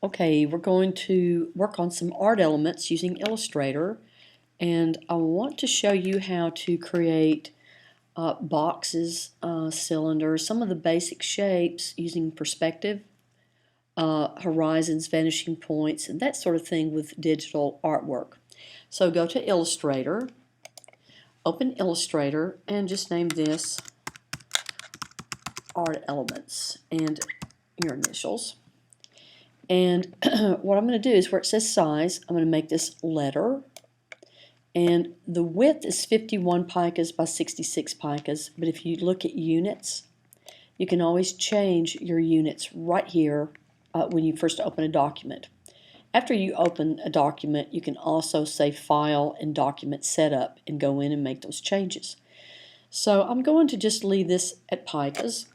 Okay, we're going to work on some art elements using Illustrator, and I want to show you how to create boxes, cylinders, some of the basic shapes using perspective, horizons, vanishing points, and that sort of thing with digital artwork. So go to Illustrator, open Illustrator, and just name this Art Elements and your initials. And what I'm going to do is where it says size, I'm going to make this letter. And the width is 51 picas by 66 picas. But if you look at units, you can always change your units right here when you first open a document. After you open a document, you can also say File and Document Setup and go in and make those changes. So I'm going to just leave this at picas.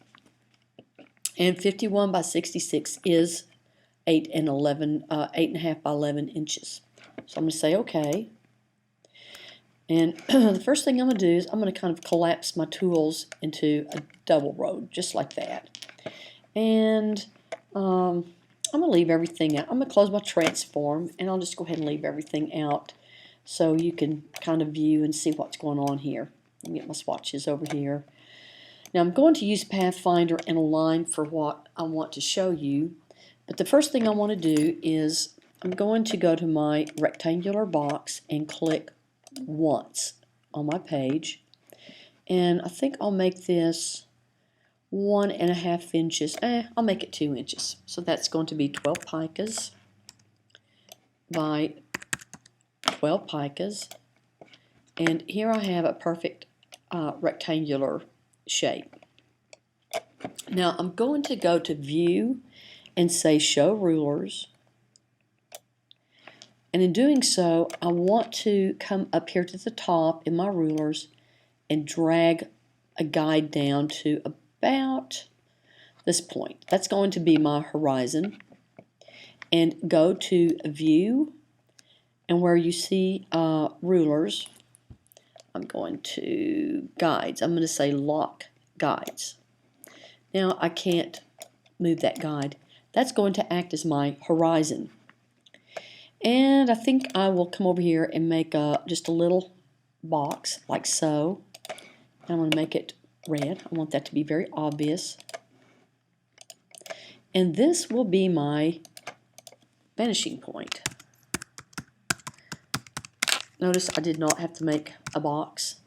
And 51 by 66 is 8.5 by 11 inches. So I'm going to say OK. And the first thing I'm going to do is I'm going to kind of collapse my tools into a double row, just like that. And I'm going to leave everything out. I'm going to close my transform, and I'll just go ahead and leave everything out so you can kind of view and see what's going on here. Let me get my swatches over here. Now I'm going to use Pathfinder and Align for what I want to show you. But the first thing I want to do is I'm going to go to my rectangular box and click once on my page. And I think I'll make this 1.5 inches. I'll make it 2 inches. So that's going to be 12 picas by 12 picas. And here I have a perfect rectangular shape. Now I'm going to go to View and say Show Rulers. And in doing so, I want to come up here to the top in my rulers and drag a guide down to about this point. That's going to be my horizon. And go to View, and where you see rulers, I'm going to Guides. I'm going to say Lock Guides. Now I can't move that guide. That's going to act as my horizon. And I think I will come over here and make just a little box like so. I'm going to make it red. I want that to be very obvious. And this will be my vanishing point. Notice I did not have to make a box.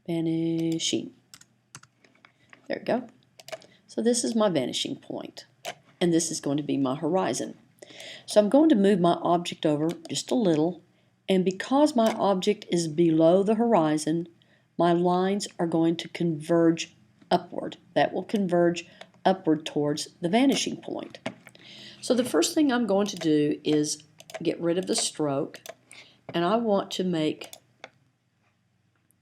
Vanishing. There we go. So this is my vanishing point. And this is going to be my horizon. So I'm going to move my object over just a little, and because my object is below the horizon, my lines are going to converge upward. That will converge upward towards the vanishing point. So the first thing I'm going to do is get rid of the stroke, and I want to make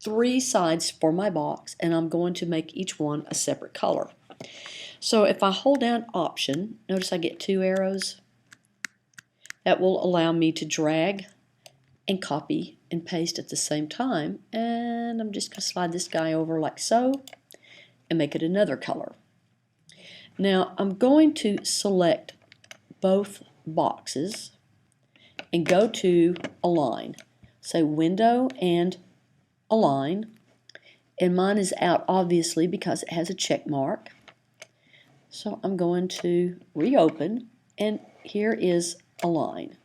3 sides for my box, and I'm going to make each one a separate color. So if I hold down Option, notice I get 2 arrows. That will allow me to drag and copy and paste at the same time. And I'm just going to slide this guy over like so and make it another color. Now I'm going to select both boxes and go to Align. Say Window and Align. And mine is out obviously because it has a check mark. So I'm going to reopen, and here is Align.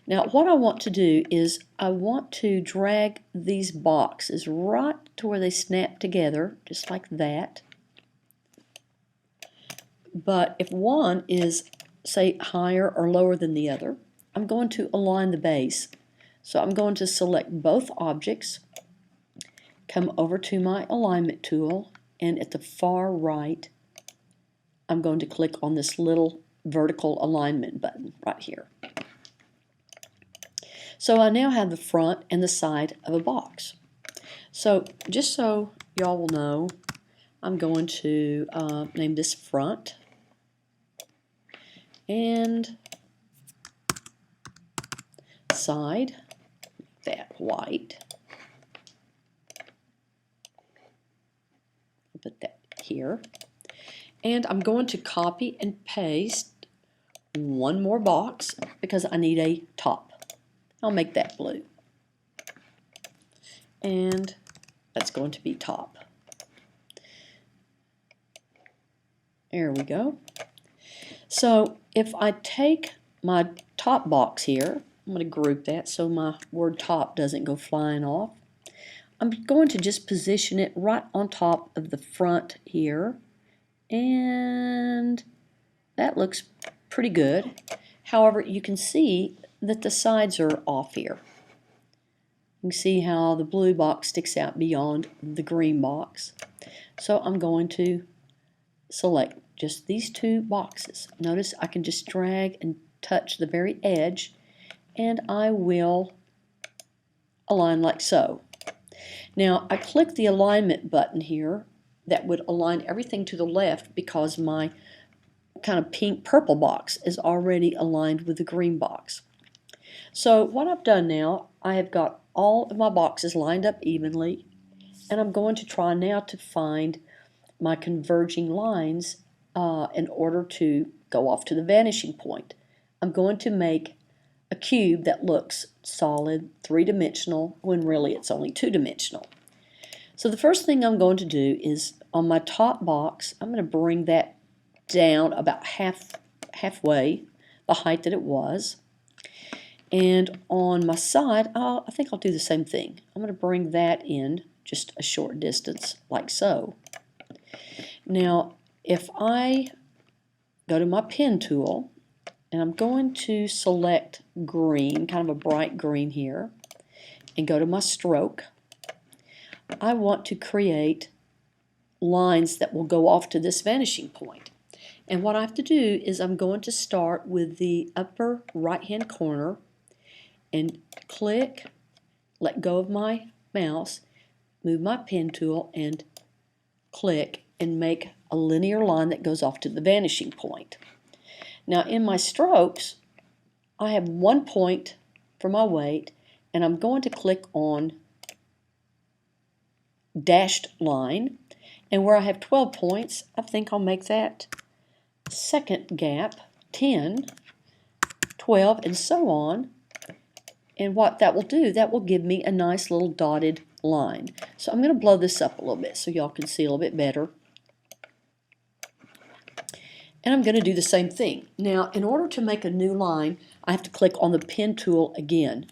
Now what I want to do is I want to drag these boxes right to where they snap together, just like that. But if one is, say, higher or lower than the other, I'm going to align the base. So I'm going to select both objects, come over to my alignment tool, and at the far right, I'm going to click on this little vertical alignment button right here. So I now have the front and the side of a box. So just so y'all will know, I'm going to name this front and side, make that white. I'll put that here. And I'm going to copy and paste one more box because I need a top. I'll make that blue. And that's going to be top. There we go. So if I take my top box here, I'm going to group that so my word top doesn't go flying off. I'm going to just position it right on top of the front here, and that looks pretty good. However, you can see that the sides are off here. You can see how the blue box sticks out beyond the green box. So I'm going to select just these two boxes. Notice I can just drag and touch the very edge, and I will align like so. Now I click the alignment button here that would align everything to the left because my kind of pink purple box is already aligned with the green box. So what I've done now, I have got all of my boxes lined up evenly, and I'm going to try now to find my converging lines in order to go off to the vanishing point. I'm going to make a cube that looks solid, three-dimensional, when really it's only two-dimensional. So the first thing I'm going to do is on my top box, I'm going to bring that down about halfway, the height that it was. And on my side, I think I'll do the same thing. I'm going to bring that in just a short distance, like so. Now, if I go to my pen tool, and I'm going to select green, kind of a bright green here, and go to my stroke, I want to create lines that will go off to this vanishing point. And what I have to do is I'm going to start with the upper right-hand corner and click, let go of my mouse, move my pen tool, and click and make a linear line that goes off to the vanishing point. Now in my strokes, I have 1 point for my weight, and I'm going to click on dashed line, and where I have 12 points, I think I'll make that second gap 10, 12, and so on. And what that will do, that will give me a nice little dotted line. So I'm going to blow this up a little bit so y'all can see a little bit better. And I'm going to do the same thing. Now, in order to make a new line, I have to click on the pen tool again.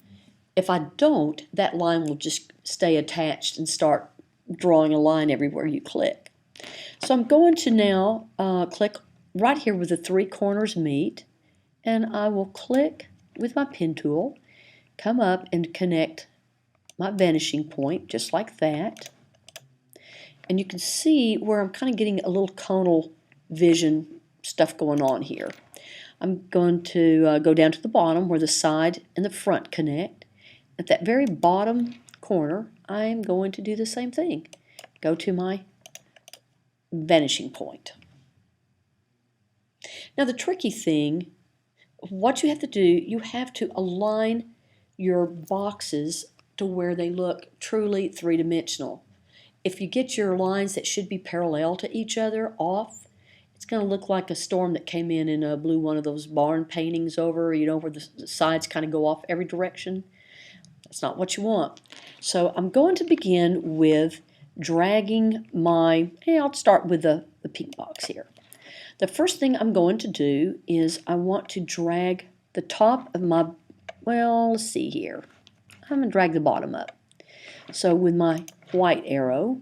If I don't, that line will just stay attached and start drawing a line everywhere you click. So I'm going to now click right here where the three corners meet, and I will click with my pen tool, come up and connect my vanishing point just like that. And you can see where I'm kind of getting a little conal vision stuff going on here. I'm going to go down to the bottom where the side and the front connect. At that very bottom corner, I'm going to do the same thing. Go to my vanishing point. Now the tricky thing, what you have to do, you have to align your boxes to where they look truly three-dimensional. If you get your lines that should be parallel to each other off, it's going to look like a storm that came in and blew one of those barn paintings over, you know, where the sides kind of go off every direction. That's not what you want. So I'm going to begin with dragging my, I'll start with the pink box here. The first thing I'm going to do is I want to drag the top of my, well, let's see here. I'm going to drag the bottom up. So with my white arrow,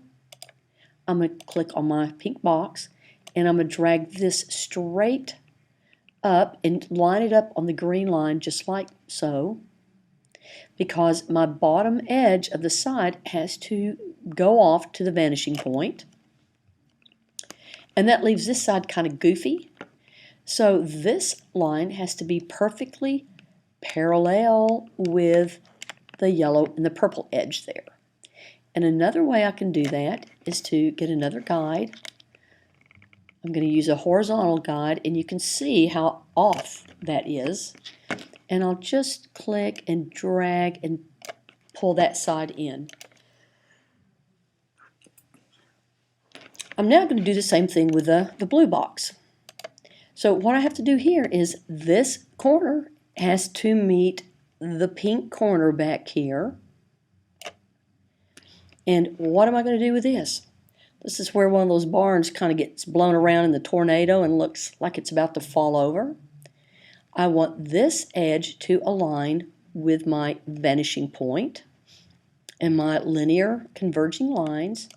I'm going to click on my pink box, and I'm going to drag this straight up and line it up on the green line just like so, because my bottom edge of the side has to go off to the vanishing point. And that leaves this side kind of goofy. So this line has to be perfectly parallel with the yellow and the purple edge there. And another way I can do that is to get another guide. I'm going to use a horizontal guide, and you can see how off that is. And I'll just click and drag and pull that side in. I'm now going to do the same thing with the blue box. So what I have to do here is this corner has to meet the pink corner back here. And what am I going to do with this? This is where one of those barns kind of gets blown around in the tornado and looks like it's about to fall over. I want this edge to align with my vanishing point and my linear converging lines.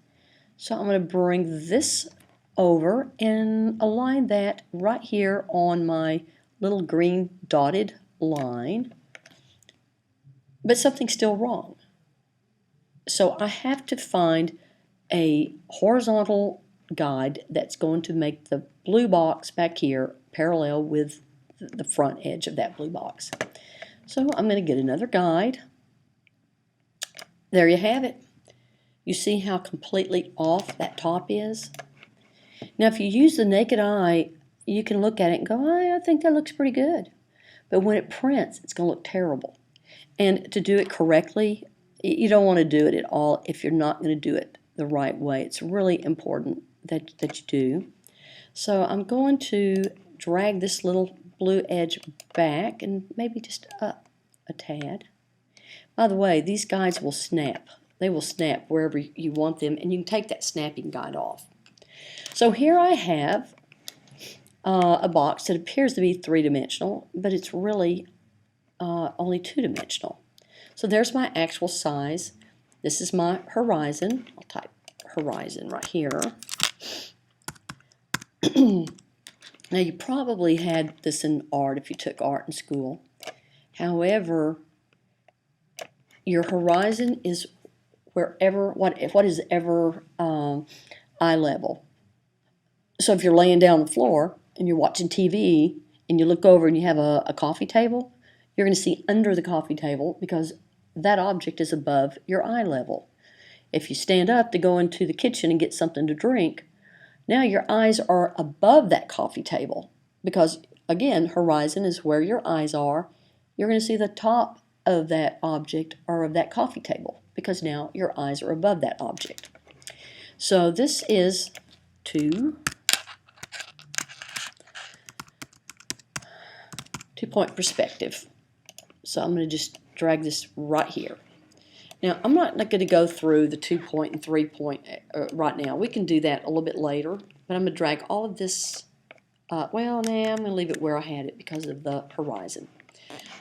So I'm going to bring this over and align that right here on my little green dotted line. But something's still wrong. So I have to find a horizontal guide that's going to make the blue box back here parallel with the front edge of that blue box. So I'm going to get another guide. There you have it. You see how completely off that top is? Now if you use the naked eye, you can look at it and go, oh, I think that looks pretty good. But when it prints, it's going to look terrible. And to do it correctly, you don't want to do it at all if you're not going to do it the right way. It's really important that you do. So I'm going to drag this little blue edge back and maybe just up a tad. By the way, these guides will snap. They will snap wherever you want them, and you can take that snapping guide off. So here I have a box that appears to be three-dimensional, but it's really only two-dimensional. So there's my actual size. This is my horizon. I'll type horizon right here. Now you probably had this in art if you took art in school. However, your horizon is wherever, what is ever eye level. So if you're laying down on the floor and you're watching TV and you look over and you have a coffee table, you're going to see under the coffee table because that object is above your eye level. If you stand up to go into the kitchen and get something to drink, now your eyes are above that coffee table because, again, horizon is where your eyes are. You're going to see the top of that object or of that coffee table because now your eyes are above that object. So this is two-point perspective. So I'm going to just drag this right here. Now, I'm not going to go through the 2-point and 3-point right now. We can do that a little bit later, but I'm going to drag all of this, well, now I'm going to leave it where I had it because of the horizon.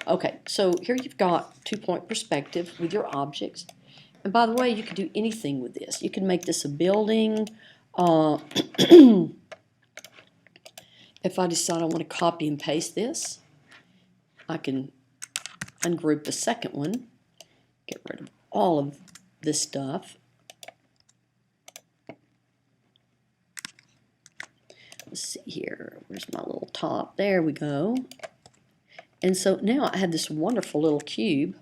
Okay, so here you've got 2-point perspective with your objects. And by the way, you can do anything with this. You can make this a building. If I decide I want to copy and paste this, I can ungroup the second one, get rid of all of this stuff. Let's see here. Where's my little top? There we go. And so now I have this wonderful little cube,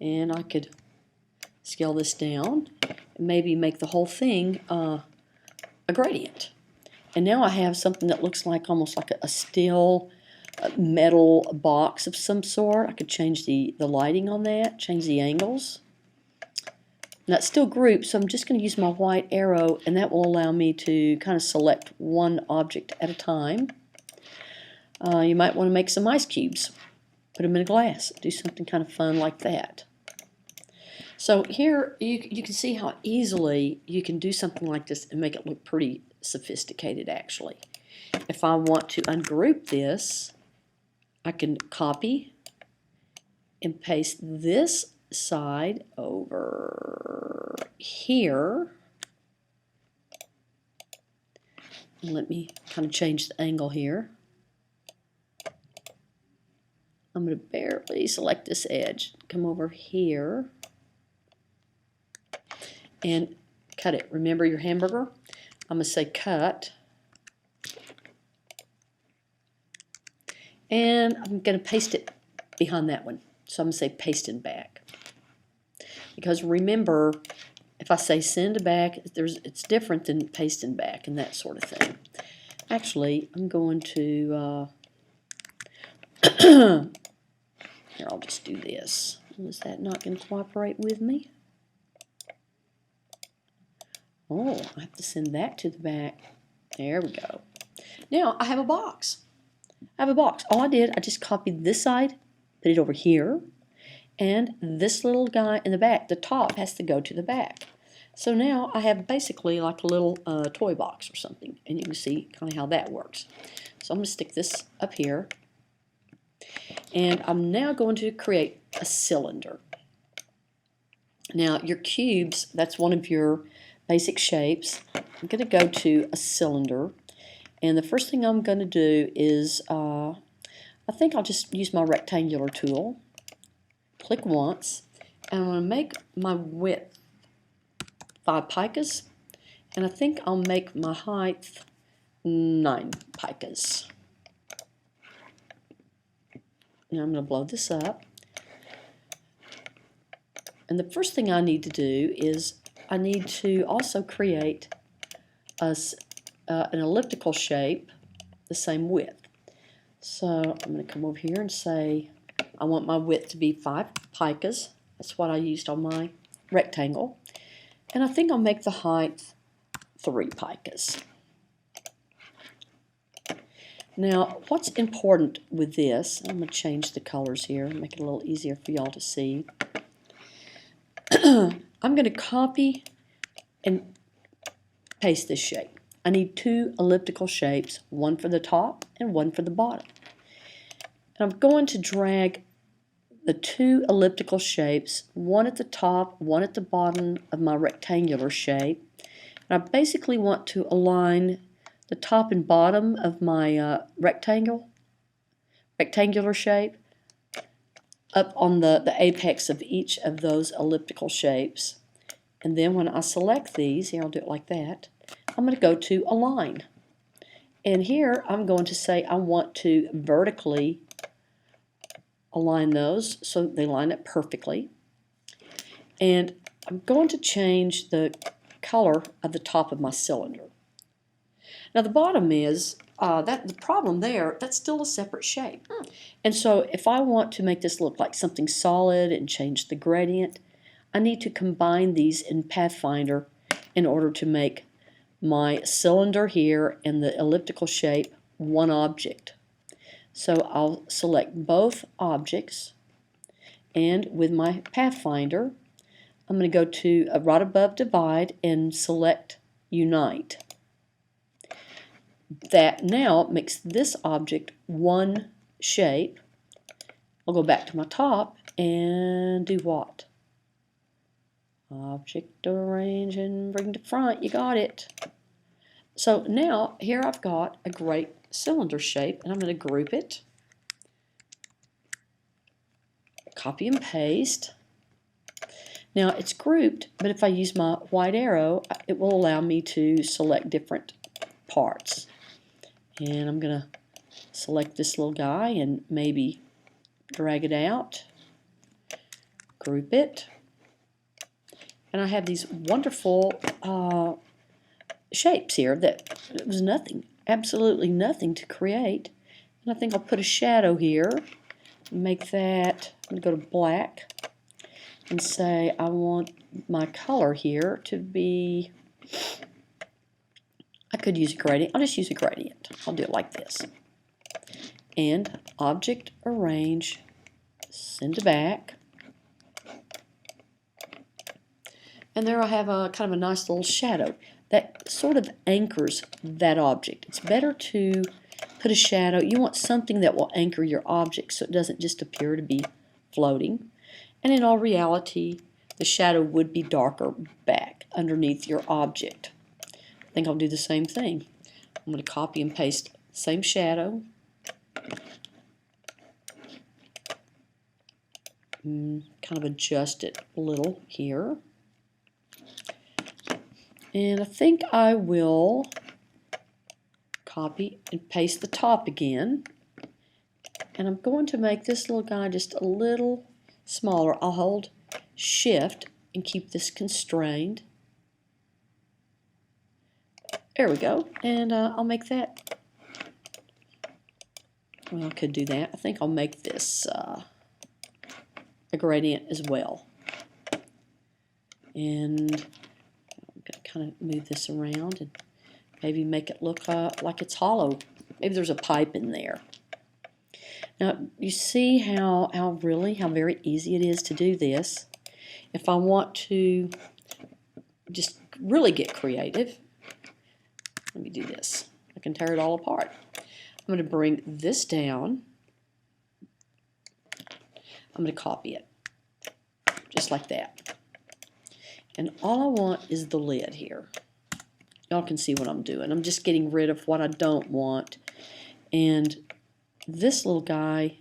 and I could scale this down and maybe make the whole thing a gradient. And now I have something that looks like almost like a steel metal box of some sort. I could change the lighting on that, change the angles. And that's still grouped, so I'm just going to use my white arrow, and that will allow me to kind of select one object at a time. You might want to make some ice cubes, put them in a glass, do something kind of fun like that. So here you can see how easily you can do something like this and make it look pretty sophisticated actually. If I want to ungroup this, I can copy and paste this side over here. Let me kind of change the angle here. I'm going to barely select this edge, come over here, and cut it. Remember your hamburger? I'm going to say cut. And I'm going to paste it behind that one. So I'm going to say pasted back. Because remember, if I say send back, it's different than pasting back and that sort of thing. Actually, I'm going to, here, I'll just do this. Is that not going to cooperate with me? Oh, I have to send that to the back. There we go. Now I have a box. I have a box. All I did, I just copied this side, put it over here, and this little guy in the back, the top has to go to the back. So now I have basically like a little toy box or something, and you can see kind of how that works. So I'm going to stick this up here, and I'm now going to create a cylinder. Now your cubes, that's one of your basic shapes. I'm going to go to a cylinder, and the first thing I'm going to do is, I think I'll just use my rectangular tool, click once, and I'm going to make my width 5 picas, and I think I'll make my height 9 picas. Now I'm going to blow this up. And the first thing I need to do is I need to also create an elliptical shape the same width. So I'm going to come over here and say I want my width to be 5 picas. That's what I used on my rectangle. And I think I'll make the height 3 picas. Now, what's important with this, I'm going to change the colors here, make it a little easier for y'all to see. I'm going to copy and paste this shape. I need 2 elliptical shapes, one for the top and one for the bottom. And I'm going to drag the 2 elliptical shapes, one at the top, one at the bottom of my rectangular shape. And I basically want to align the top and bottom of my rectangular shape up on the apex of each of those elliptical shapes. And then when I select these, here I'll do it like that, I'm going to go to Align. And here I'm going to say I want to vertically align those so they line up perfectly. And I'm going to change the color of the top of my cylinder. Now the bottom is, the problem there, that's still a separate shape. And so if I want to make this look like something solid and change the gradient, I need to combine these in Pathfinder in order to make my cylinder here and the elliptical shape one object. So I'll select both objects, and with my Pathfinder, I'm going to go to right above Divide and select Unite. That now makes this object one shape. I'll go back to my top and do what? Object arrange and bring to front. You got it. So now here I've got a great cylinder shape, and I'm going to group it. Copy and paste. Now it's grouped, but if I use my white arrow, it will allow me to select different parts. And I'm going to select this little guy and maybe drag it out, group it, and I have these wonderful shapes here that it was nothing, absolutely nothing to create. And I think I'll put a shadow here, make that, I'm going to go to black and say I want my color here to be, I could use a gradient. I'll just use a gradient. I'll do it like this. And object arrange, send to back. And there I have a kind of a nice little shadow that sort of anchors that object. It's better to put a shadow. You want something that will anchor your object so it doesn't just appear to be floating. And in all reality, the shadow would be darker back underneath your object. I think I'll do the same thing. I'm going to copy and paste same shadow. Kind of adjust it a little here. And I think I will copy and paste the top again. And I'm going to make this little guy just a little smaller. I'll hold Shift and keep this constrained. There we go. And I'll make that. Well, I could do that. I think I'll make this a gradient as well. And I'm going to kind of move this around and maybe make it look like it's hollow. Maybe there's a pipe in there. Now, you see how very easy it is to do this. If I want to just really get creative, let me do this. I can tear it all apart. I'm going to bring this down. I'm going to copy it, just like that. And all I want is the lid here. Y'all can see what I'm doing. I'm just getting rid of what I don't want. And this little guy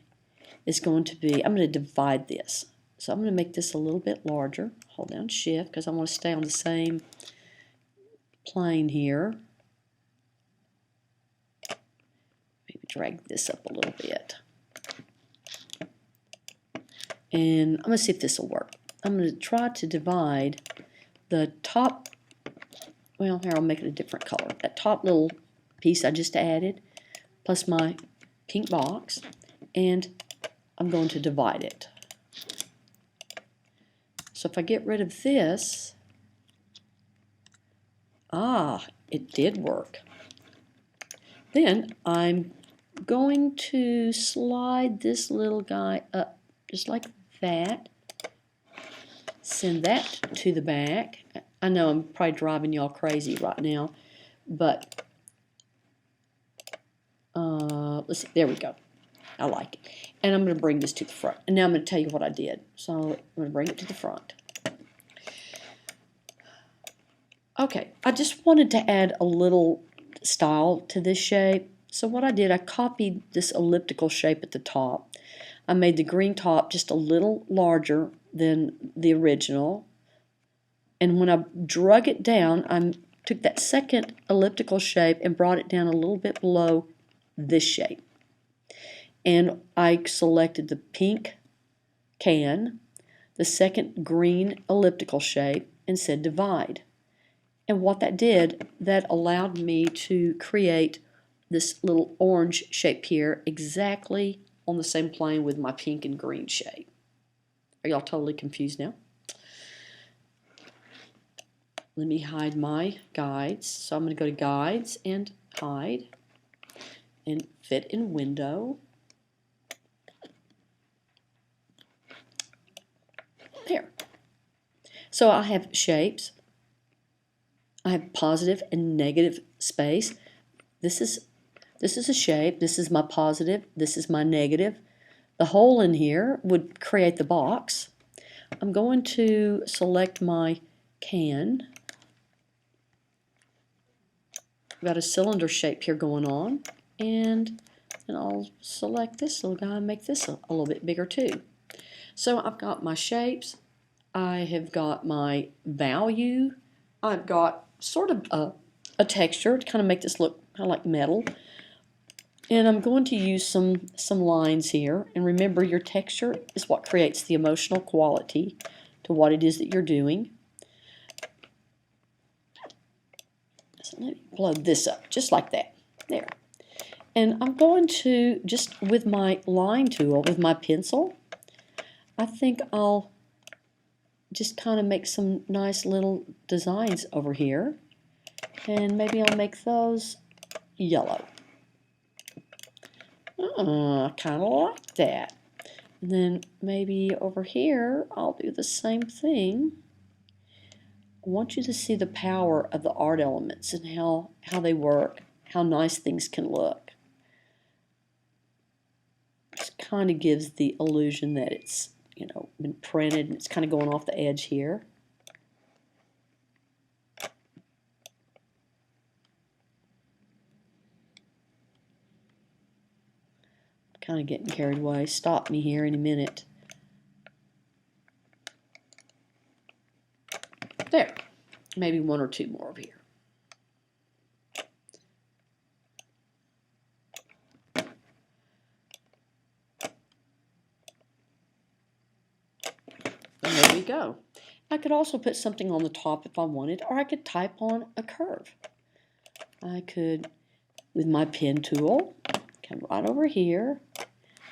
is going to be, I'm going to divide this. So I'm going to make this a little bit larger. Hold down Shift because I want to stay on the same plane here. Maybe drag this up a little bit. And I'm going to see if this will work. I'm going to try to divide the top, well, here I'll make it a different color. That top little piece I just added, plus my pink box, and I'm going to divide it. So if I get rid of this, it did work. Then I'm going to slide this little guy up just like that. Send that to the back. I know I'm probably driving y'all crazy right now, but let's see. There we go. I like it. And I'm going to bring this to the front. And now I'm going to tell you what I did. So I'm going to bring it to the front. Okay, I just wanted to add a little style to this shape. So what I did, I copied this elliptical shape at the top. I made the green top just a little larger than the original. And when I drug it down, I took that second elliptical shape and brought it down a little bit below this shape. And I selected the pink can, the second green elliptical shape, and said divide. And what that did, that allowed me to create this little orange shape here exactly on the same plane with my pink and green shape. Are y'all totally confused now? Let me hide my guides. So I'm going to go to Guides and Hide and Fit in Window. There. So I have shapes. I have positive and negative space. This is a shape. This is my positive. This is my negative. The hole in here would create the box. I'm going to select my can. I've got a cylinder shape here going on, and I'll select this little guy and make this a little bit bigger too. So I've got my shapes. I have got my value. I've got sort of a texture to kind of make this look kind of like metal. And I'm going to use some lines here. And remember, your texture is what creates the emotional quality to what it is that you're doing. So let me blow this up, just like that. There. And I'm going to, just with my line tool, with my pencil, I think I'll just kind of make some nice little designs over here. And maybe I'll make those yellow. I kind of like that. And then maybe over here, I'll do the same thing. I want you to see the power of the art elements and how they work, how nice things can look. It kind of gives the illusion that it's, you know, been printed and it's kind of going off the edge here. Kind of getting carried away. Stop me here in a minute. There. Maybe one or two more over here. And there we go. I could also put something on the top if I wanted, or I could type on a curve. I could, with my pen tool, come right over here,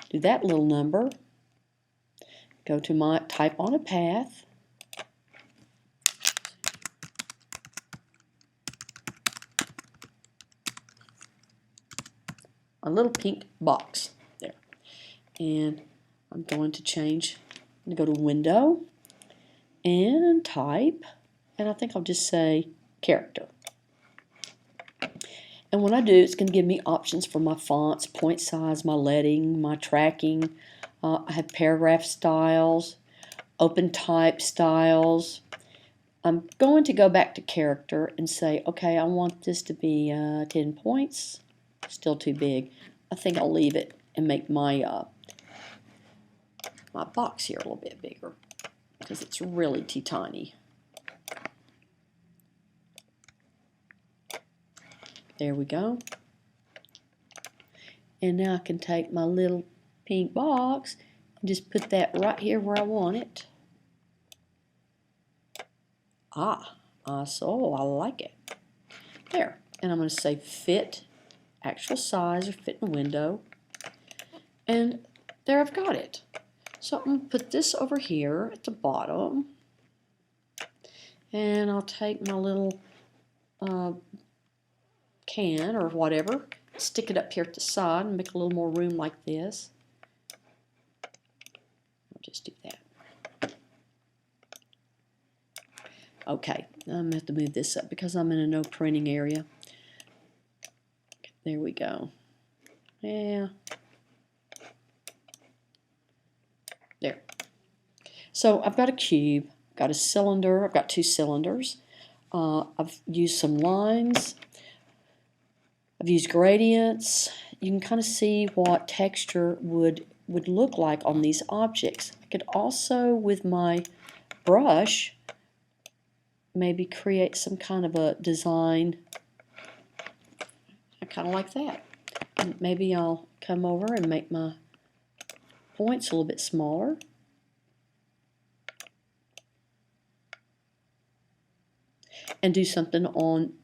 do that little number, go to my type on a path, a little pink box there. And I'm going to change, I'm going to go to Window and Type, and I think I'll just say Character. And when I do, it's going to give me options for my fonts, point size, my leading, my tracking. I have paragraph styles, open type styles. I'm going to go back to character and say, okay, I want this to be 10 points. Still too big. I think I'll leave it and make my my box here a little bit bigger because it's really too tiny. There we go. And now I can take my little pink box and just put that right here where I want it. So I like it. There. And I'm going to say fit actual size or fit in window. And there I've got it. So I'm going to put this over here at the bottom. And I'll take my little can or whatever, stick it up here at the side and make a little more room like this. I'll just do that. Okay, I'm going to have to move this up because I'm in a no printing area. There we go. Yeah. There. So I've got a cube, got a cylinder, I've got two cylinders. I've used some lines. I've used gradients. You can kind of see what texture would look like on these objects. I could also, with my brush, maybe create some kind of a design. I kind of like that. And maybe I'll come over and make my points a little bit smaller. And do something on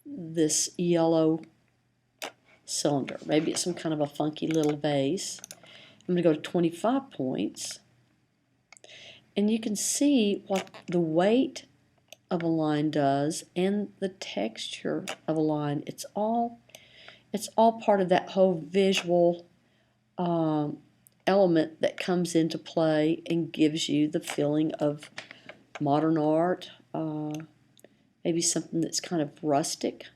this yellow cylinder. Maybe it's some kind of a funky little vase. I'm going to go to 25 points. And you can see what the weight of a line does and the texture of a line. It's all part of that whole visual element that comes into play and gives you the feeling of modern art, maybe something that's kind of rustic.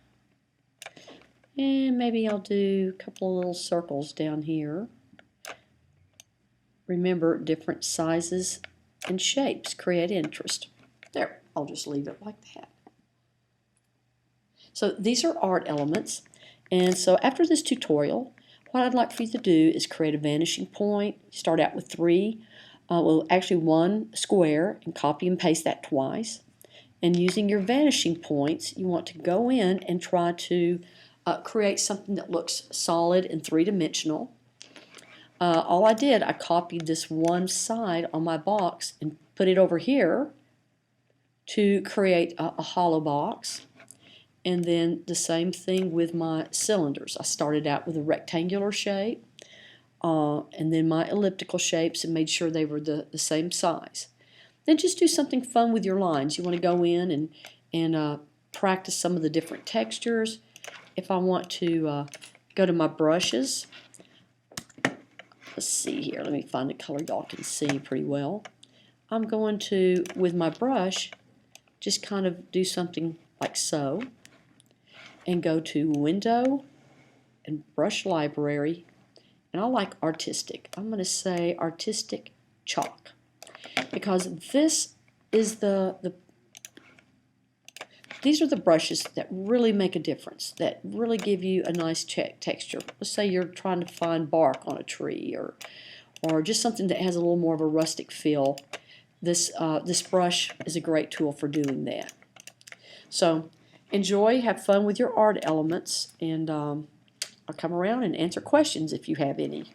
And maybe I'll do a couple of little circles down here. Remember, different sizes and shapes create interest. There, I'll just leave it like that. So these are art elements. And so after this tutorial, what I'd like for you to do is create a vanishing point. Start out with 3. Well, actually 1 square, and copy and paste that twice. And using your vanishing points, you want to go in and try to create something that looks solid and three-dimensional. All I did, I copied this one side on my box and put it over here to create a hollow box. And then the same thing with my cylinders. I started out with a rectangular shape and then my elliptical shapes and made sure they were the same size. Then just do something fun with your lines. You want to go in and practice some of the different textures. If I want to go to my brushes, let's see here. Let me find a color y'all can see pretty well. I'm going to, with my brush, just kind of do something like so. And go to Window and Brush Library. And I like Artistic. I'm going to say Artistic Chalk. Because this is these are the brushes that really make a difference, that really give you a nice texture. Let's say you're trying to find bark on a tree or just something that has a little more of a rustic feel. This brush is a great tool for doing that. So enjoy, have fun with your art elements, and I'll come around and answer questions if you have any.